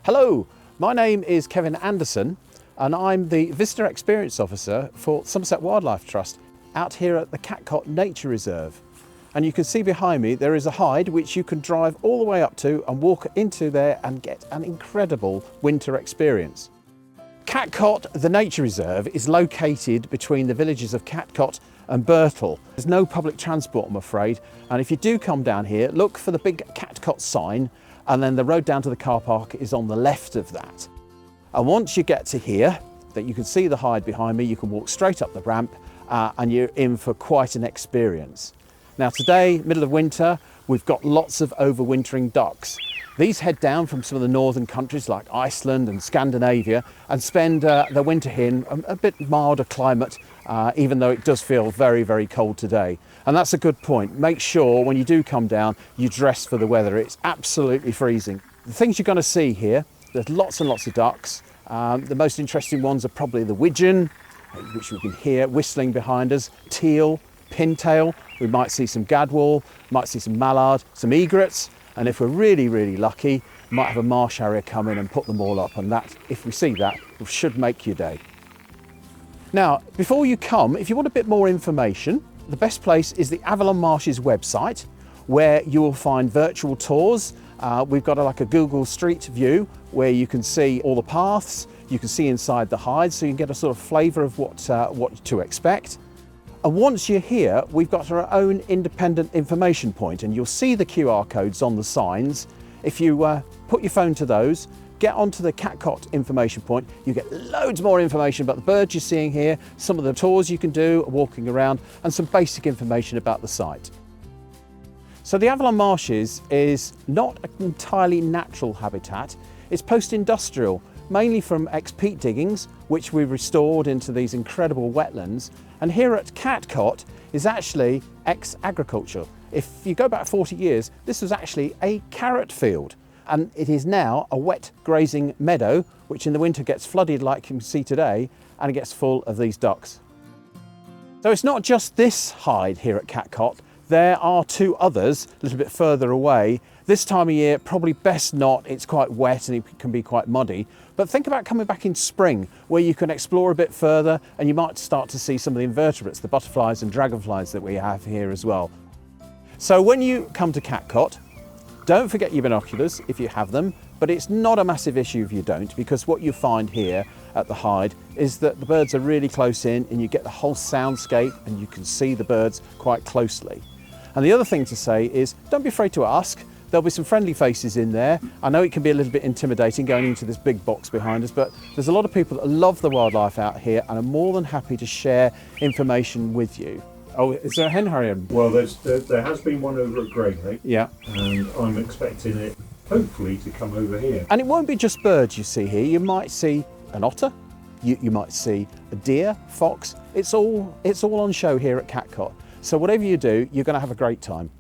Hello, my name is Kevin Anderson and I'm the Visitor Experience Officer for Somerset Wildlife Trust out here at the Catcott Nature Reserve. And you can see behind me there is a hide which you can drive all the way up to and walk into there and get an incredible winter experience. Catcott, the Nature Reserve, is located between the villages of Catcott and Birtle. There's no public transport, I'm afraid, and if you do come down here, look for the big Catcott sign, and then the road down to the car park is on the left of that. And once you get to here, that you can see the hide behind me, you can walk straight up the ramp and you're in for quite an experience. Now today, middle of winter, we've got lots of overwintering ducks. These head down from some of the northern countries like Iceland and Scandinavia and spend their winter here in a bit milder climate, even though it does feel very, very cold today. And that's a good point. Make sure when you do come down, you dress for the weather. It's absolutely freezing. The things you're going to see here, there's lots and lots of ducks. The most interesting ones are probably the widgeon, which we can hear whistling behind us, teal, pintail. We might see some gadwall, might see some mallard, some egrets. And if we're really, really lucky, we might have a marsh harrier come in and put them all up. And that, if we see that, it should make your day. Now, before you come, if you want a bit more information, the best place is the Avalon Marshes website, where you will find virtual tours. We've got like a Google Street View where you can see all the paths, you can see inside the hides, so you can get a sort of flavour of what to expect. And once you're here, we've got our own independent information point, and you'll see the QR codes on the signs. If you put your phone to those, get onto the Catcott information point, you get loads more information about the birds you're seeing here, some of the tours you can do, walking around, and some basic information about the site. So the Avalon Marshes is not an entirely natural habitat, it's post-industrial, mainly from ex-peat diggings, which we restored into these incredible wetlands. And here at Catcott is actually ex-agriculture. If you go back 40 years, this was actually a carrot field. And it is now a wet grazing meadow, which in the winter gets flooded like you can see today, and it gets full of these ducks. So it's not just this hide here at Catcott. There are two others a little bit further away. This time of year, probably best not. It's quite wet and it can be quite muddy. But think about coming back in spring, where you can explore a bit further and you might start to see some of the invertebrates, the butterflies and dragonflies that we have here as well. So when you come to Catcott, don't forget your binoculars if you have them, but it's not a massive issue if you don't, because what you find here at the hide is that the birds are really close in and you get the whole soundscape and you can see the birds quite closely. And the other thing to say is don't be afraid to ask. There'll be some friendly faces in there. I know it can be a little bit intimidating going into this big box behind us, but there's a lot of people that love the wildlife out here and are more than happy to share information with you. Oh, is there a hen harrier? Well, there has been one over at Grey Lake. Yeah. And I'm expecting it, hopefully, to come over here. And it won't be just birds you see here. You might see an otter, you might see a deer, fox. It's all on show here at Catcott. So whatever you do, you're going to have a great time.